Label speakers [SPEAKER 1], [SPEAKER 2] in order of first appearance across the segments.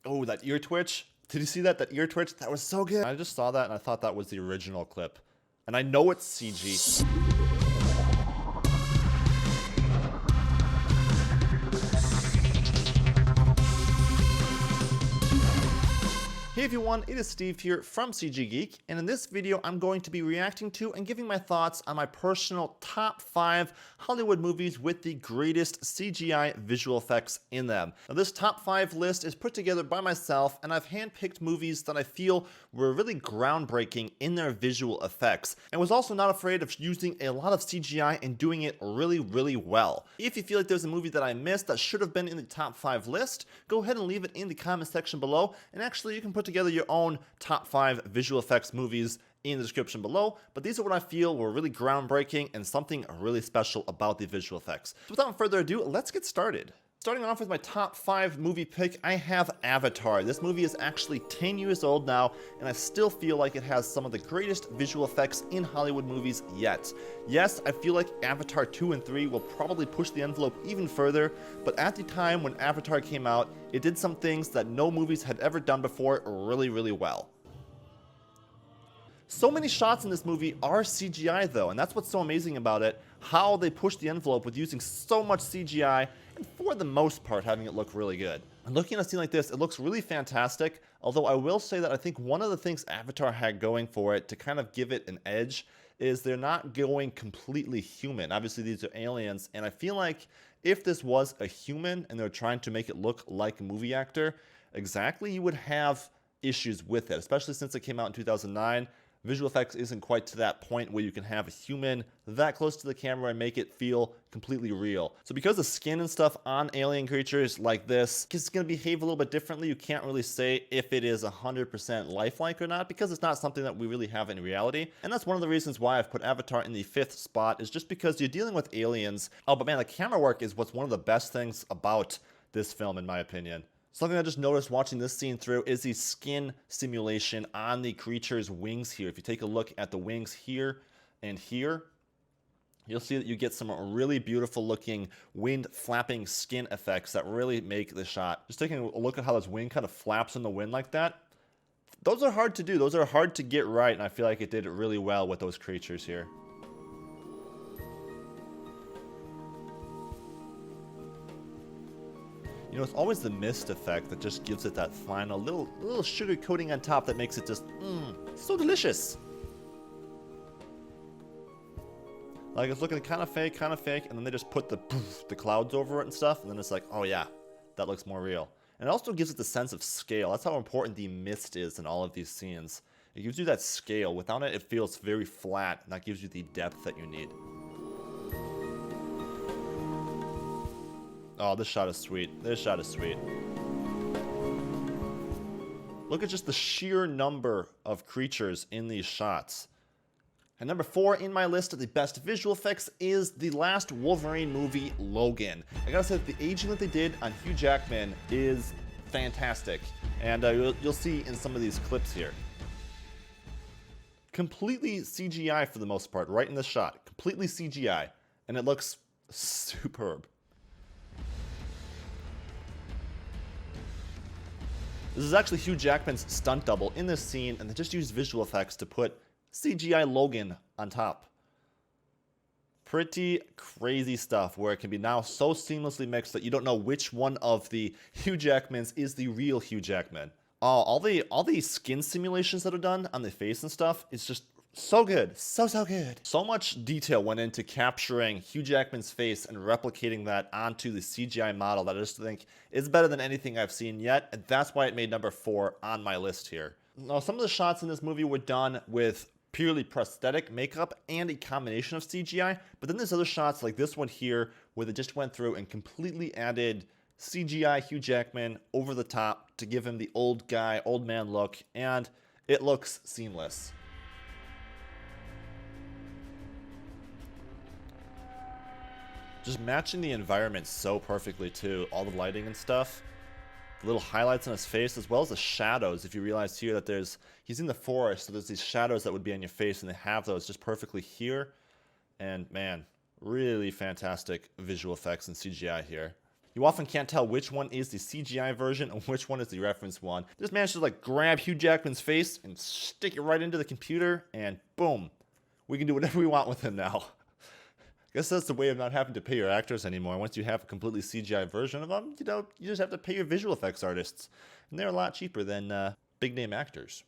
[SPEAKER 1] Oh, that ear twitch. Did you see that? That ear twitch? That was so good. I just saw that and I thought that was the original clip. And I know it's CG. Hey everyone, it is Steve here from CG Geek, and in this video I'm going to be reacting to and giving my thoughts on my personal top 5 Hollywood movies with the greatest CGI visual effects in them. Now this top 5 list is put together by myself, and I've handpicked movies that I feel were really groundbreaking in their visual effects, and was also not afraid of using a lot of CGI and doing it really well. If you feel like there's a movie that I missed that should have been in the top 5 list, go ahead and leave it in the comment section below, and actually you can put together your own top 5 visual effects movies in the description below, but these are what I feel were really groundbreaking and something really special about the visual effects. So without further ado, let's get started. Starting off with my top 5 movie pick, I have Avatar. This movie is actually 10 years old now, and I still feel like it has some of the greatest visual effects in Hollywood movies yet. Yes, I feel like Avatar 2 and 3 will probably push the envelope even further, but at the time when Avatar came out, it did some things that no movies had ever done before really well. So many shots in this movie are CGI though, and that's what's so amazing about it, how they push the envelope with using so much CGI, and for the most part having it look really good. And looking at a scene like this, it looks really fantastic, although I will say that I think one of the things Avatar had going for it to kind of give it an edge is they're not going completely human. Obviously these are aliens, and I feel like if this was a human and they're trying to make it look like a movie actor, exactly, you would have issues with it, especially since it came out in 2009. Visual effects isn't quite to that point where you can have a human that close to the camera and make it feel completely real. So because the skin and stuff on alien creatures like this is going to behave a little bit differently, you can't really say if it is 100% lifelike or not, because it's not something that we really have in reality. And that's one of the reasons why I've put Avatar in the 5th spot, is just because you're dealing with aliens. Oh, but man, the camera work is what's one of the best things about this film, in my opinion. Something I just noticed watching this scene through is the skin simulation on the creature's wings here. If you take a look at the wings here and here, you'll see that you get some really beautiful looking wind flapping skin effects that really make the shot. Just taking a look at how this wing kind of flaps in the wind like that. Those are hard to do. Those are hard to get right, and I feel like it did it really well with those creatures here. You know, it's always the mist effect that just gives it that final little sugar coating on top that makes it just, so delicious. Like, it's looking kind of fake, and then they just put the clouds over it and stuff, and then it's like, oh yeah, that looks more real. And it also gives it the sense of scale. That's how important the mist is in all of these scenes. It gives you that scale. Without it, it feels very flat, and that gives you the depth that you need. Oh, this shot is sweet. This shot is sweet. Look at just the sheer number of creatures in these shots. And number 4 in my list of the best visual effects is the last Wolverine movie, Logan. I gotta say that the aging that they did on Hugh Jackman is fantastic. And you'll see in some of these clips here. Completely CGI for the most part, right in this shot. Completely CGI. And it looks superb. This is actually Hugh Jackman's stunt double in this scene, and they just used visual effects to put CGI Logan on top. Pretty crazy stuff where it can be now so seamlessly mixed that you don't know which one of the Hugh Jackmans is the real Hugh Jackman. Oh, all the skin simulations that are done on the face and stuff is just so good. So good. So much detail went into capturing Hugh Jackman's face and replicating that onto the CGI model that I just think is better than anything I've seen yet, and that's why it made number 4 on my list here. Now, some of the shots in this movie were done with purely prosthetic makeup and a combination of CGI, but then there's other shots like this one here where they just went through and completely added CGI Hugh Jackman over the top to give him the old guy, old man look, and it looks seamless. Just matching the environment so perfectly too, all the lighting and stuff. The little highlights on his face, as well as the shadows. If you realize here that he's in the forest, so there's these shadows that would be on your face, and they have those just perfectly here. And man, really fantastic visual effects and CGI here. You often can't tell which one is the CGI version and which one is the reference one. Just managed to like grab Hugh Jackman's face and stick it right into the computer, and boom, we can do whatever we want with him now. I guess that's the way of not having to pay your actors anymore. Once you have a completely CGI version of them, you just have to pay your visual effects artists. And they're a lot cheaper than big name actors.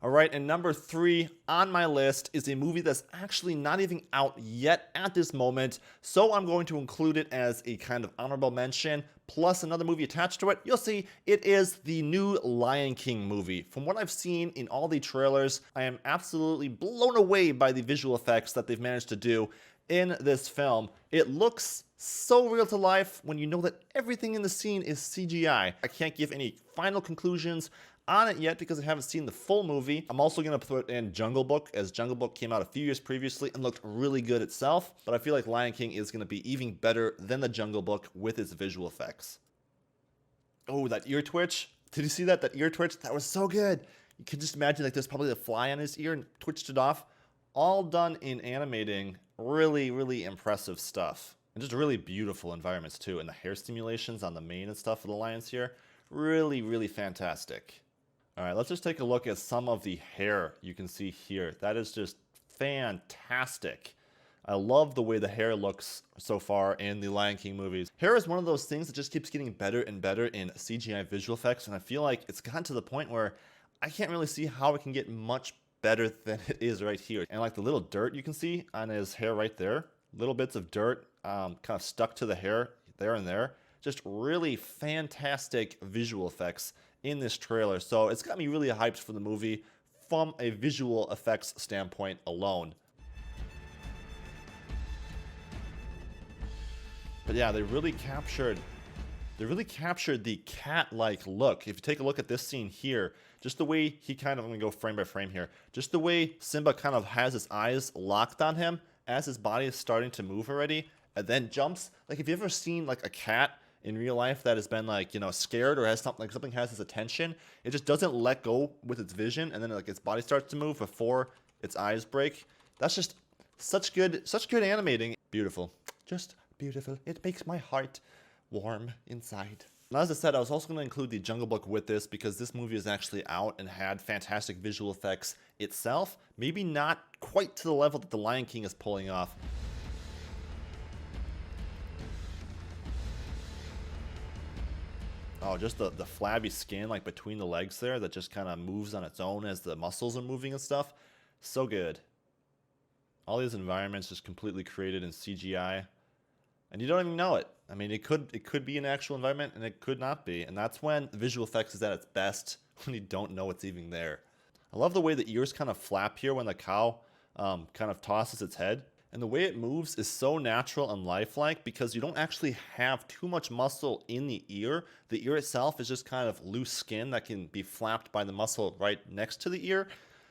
[SPEAKER 1] All right, and number 3 on my list is a movie that's actually not even out yet at this moment, so I'm going to include it as a kind of honorable mention, plus another movie attached to it. You'll see it is the new Lion King movie. From what I've seen in all the trailers, I am absolutely blown away by the visual effects that they've managed to do in this film. It looks so real to life when you know that everything in the scene is CGI. I can't give any final conclusions on it yet because I haven't seen the full movie. I'm also going to put in Jungle Book, as Jungle Book came out a few years previously and looked really good itself, but I feel like Lion King is going to be even better than the Jungle Book with its visual effects. Oh, that ear twitch. Did you see that? That ear twitch? That was so good. You could just imagine like there's probably a fly on his ear and twitched it off. All done in animating. Really, really impressive stuff. And just really beautiful environments too. And the hair stimulations on the mane and stuff of the lions here. Really, really fantastic. All right, let's just take a look at some of the hair you can see here. That is just fantastic. I love the way the hair looks so far in the Lion King movies. Hair is one of those things that just keeps getting better and better in CGI visual effects, and I feel like it's gotten to the point where I can't really see how it can get much better than it is right here. And like the little dirt you can see on his hair right there, little bits of dirt kind of stuck to the hair there and there. Just really fantastic visual effects in this trailer. So it's got me really hyped for the movie from a visual effects standpoint alone. But yeah, they really captured the cat-like look. If you take a look at this scene here, just the way he kind of, I'm gonna go frame by frame here, just the way Simba kind of has his eyes locked on him as his body is starting to move already, and then jumps. Like, if you've ever seen like a cat in real life that has been like, scared or has something has its attention, it just doesn't let go with its vision, and then like its body starts to move before its eyes break. That's just such good animating. Beautiful, just beautiful. It makes my heart warm inside. And as I said, I was also going to include the Jungle Book with this because this movie is actually out and had fantastic visual effects itself. Maybe not quite to the level that the Lion King is pulling off. Oh, just the flabby skin like between the legs there that just kind of moves on its own as the muscles are moving and stuff. So good. All these environments just completely created in CGI. And you don't even know it. I mean, it could be an actual environment and it could not be. And that's when the visual effects is at its best, when you don't know it's even there. I love the way the ears kind of flap here when the cow kind of tosses its head. And the way it moves is so natural and lifelike because you don't actually have too much muscle in the ear. The ear itself is just kind of loose skin that can be flapped by the muscle right next to the ear.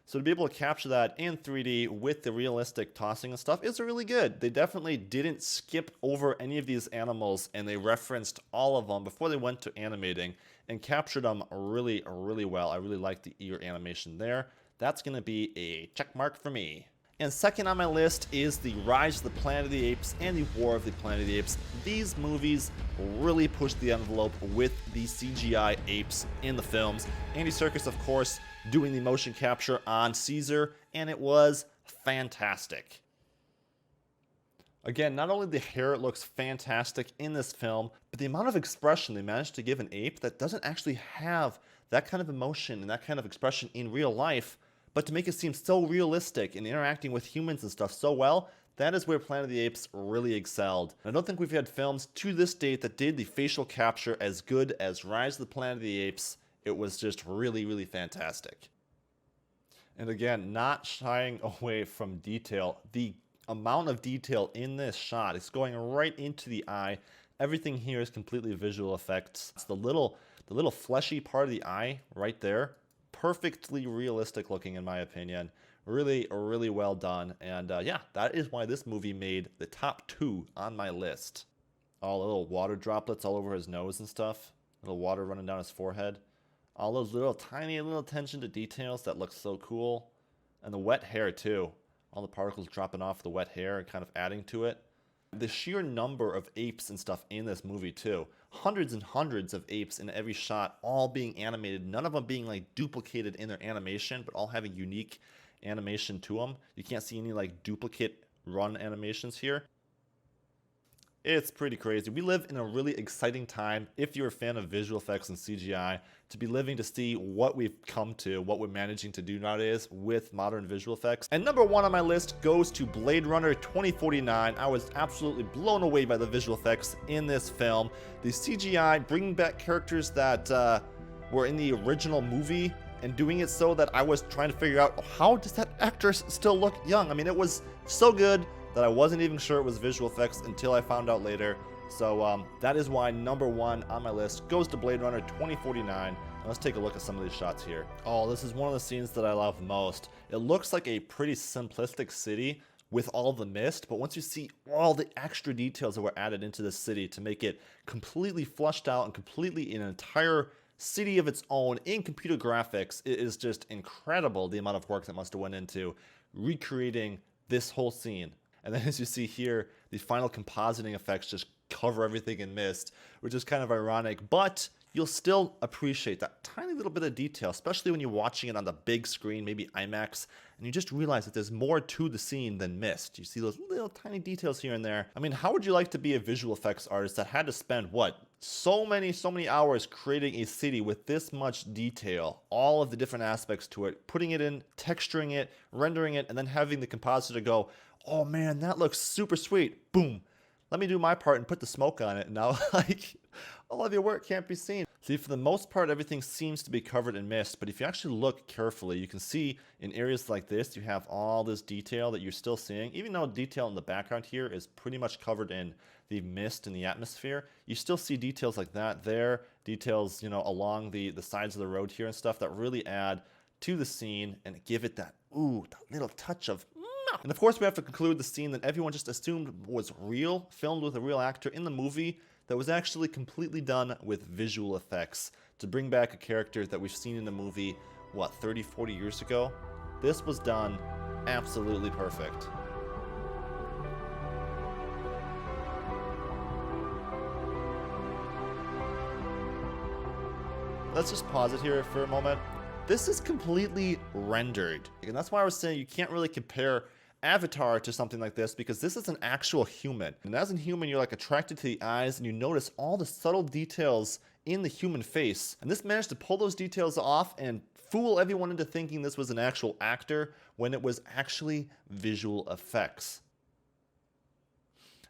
[SPEAKER 1] So to be able to capture that in 3D with the realistic tossing and stuff is really good. They definitely didn't skip over any of these animals, and they referenced all of them before they went to animating and captured them really, really well. I really like the ear animation there. That's going to be a check mark for me. And second on my list is the Rise of the Planet of the Apes and the War of the Planet of the Apes. These movies really pushed the envelope with the CGI apes in the films. Andy Serkis, of course, doing the motion capture on Caesar, and it was fantastic. Again, not only the hair looks fantastic in this film, but the amount of expression they managed to give an ape that doesn't actually have that kind of emotion and that kind of expression in real life, but to make it seem so realistic and interacting with humans and stuff so well, that is where Planet of the Apes really excelled. I don't think we've had films to this date that did the facial capture as good as Rise of the Planet of the Apes. It was just really, really fantastic. And again, not shying away from detail. The amount of detail in this shot is going right into the eye. Everything here is completely visual effects. It's the little fleshy part of the eye right there. Perfectly realistic looking in my opinion. Really, really well done. And yeah, that is why this movie made the top 2 on my list. All little water droplets all over his nose and stuff. Little water running down his forehead. All those little tiny little attention to details that look so cool. And the wet hair too. All the particles dropping off the wet hair and kind of adding to it. The sheer number of apes and stuff in this movie too. Hundreds and hundreds of apes in every shot, all being animated, none of them being like duplicated in their animation, but all having unique animation to them. You can't see any like duplicate run animations here. It's pretty crazy. We live in a really exciting time, if you're a fan of visual effects and CGI, to be living to see what we've come to, what we're managing to do nowadays with modern visual effects. And number one on my list goes to Blade Runner 2049. I was absolutely blown away by the visual effects in this film. The CGI bringing back characters that were in the original movie and doing it so that I was trying to figure out, how does that actress still look young? I mean, it was so good that I wasn't even sure it was visual effects until I found out later. So that is why number one on my list goes to Blade Runner 2049. Let's take a look at some of these shots here. Oh, this is one of the scenes that I love most. It looks like a pretty simplistic city with all the mist, but once you see all the extra details that were added into the city to make it completely flushed out and completely an entire city of its own in computer graphics, it is just incredible the amount of work that must have went into recreating this whole scene. And then as you see here, the final compositing effects just cover everything in mist, which is kind of ironic, but you'll still appreciate that tiny little bit of detail, especially when you're watching it on the big screen, maybe IMAX, and you just realize that there's more to the scene than mist. You see those little tiny details here and there. I mean, how would you like to be a visual effects artist that had to spend, what, so many hours creating a city with this much detail, all of the different aspects to it, putting it in, texturing it, rendering it, and then having the compositor go, oh man, that looks super sweet. Boom. Let me do my part and put the smoke on it. And now, like, all of your work can't be seen. See, for the most part, everything seems to be covered in mist. But if you actually look carefully, you can see in areas like this, you have all this detail that you're still seeing. Even though detail in the background here is pretty much covered in the mist and the atmosphere, you still see details like that there. Details, you know, along the sides of the road here and stuff that really add to the scene and give it that, ooh, that little touch of. And of course, we have to conclude the scene that everyone just assumed was real, filmed with a real actor in the movie, that was actually completely done with visual effects to bring back a character that we've seen in the movie, what, 30, 40 years ago? This was done absolutely perfect. Let's just pause it here for a moment. This is completely rendered, and that's why I was saying you can't really compare Avatar to something like this, because this is an actual human, and as a human you're like attracted to the eyes and you notice all the subtle details in the human face, and this managed to pull those details off and fool everyone into thinking this was an actual actor when it was actually visual effects.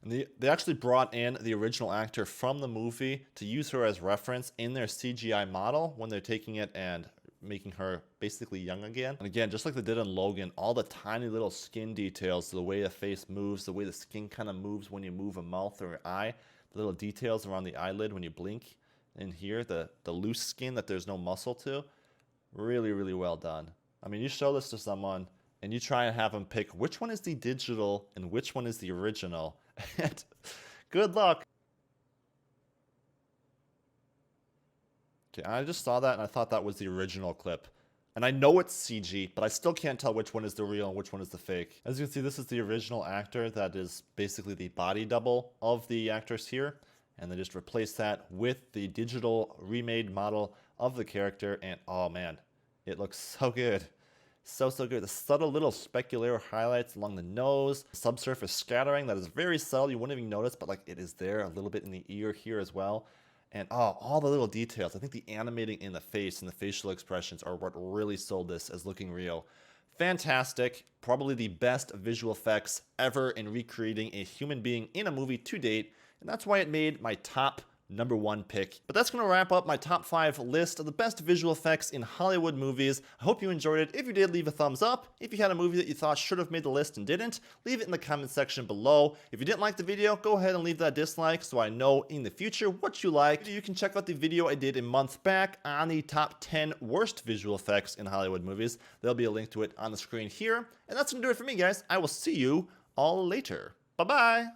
[SPEAKER 1] And they actually brought in the original actor from the movie to use her as reference in their CGI model when they're taking it and making her basically young again. And again, just like they did in Logan, all the tiny little skin details, the way the face moves, the way the skin kind of moves when you move a mouth or an eye, the little details around the eyelid when you blink in here, the loose skin that there's no muscle to, really, really well done. I mean, you show this to someone and you try and have them pick which one is the digital and which one is the original, and good luck. I just saw that and I thought that was the original clip. And I know it's CG, but I still can't tell which one is the real and which one is the fake. As you can see, this is the original actor that is basically the body double of the actress here. And they just replaced that with the digital remade model of the character. And oh man, it looks so good. So good. The subtle little specular highlights along the nose, subsurface scattering that is very subtle. You wouldn't even notice, but like it is there a little bit in the ear here as well. And oh, all the little details. I think the animating in the face and the facial expressions are what really sold this as looking real. Fantastic. Probably the best visual effects ever in recreating a human being in a movie to date. And that's why it made my top #1 pick. But that's going to wrap up my top 5 list of the best visual effects in Hollywood movies. I hope you enjoyed it. If you did, leave a thumbs up. If you had a movie that you thought should have made the list and didn't, leave it in the comment section below. If you didn't like the video, go ahead and leave that dislike so I know in the future what you liked. You can check out the video I did a month back on the top 10 worst visual effects in Hollywood movies. There'll be a link to it on the screen here. And that's going to do it for me, guys. I will see you all later. Bye-bye.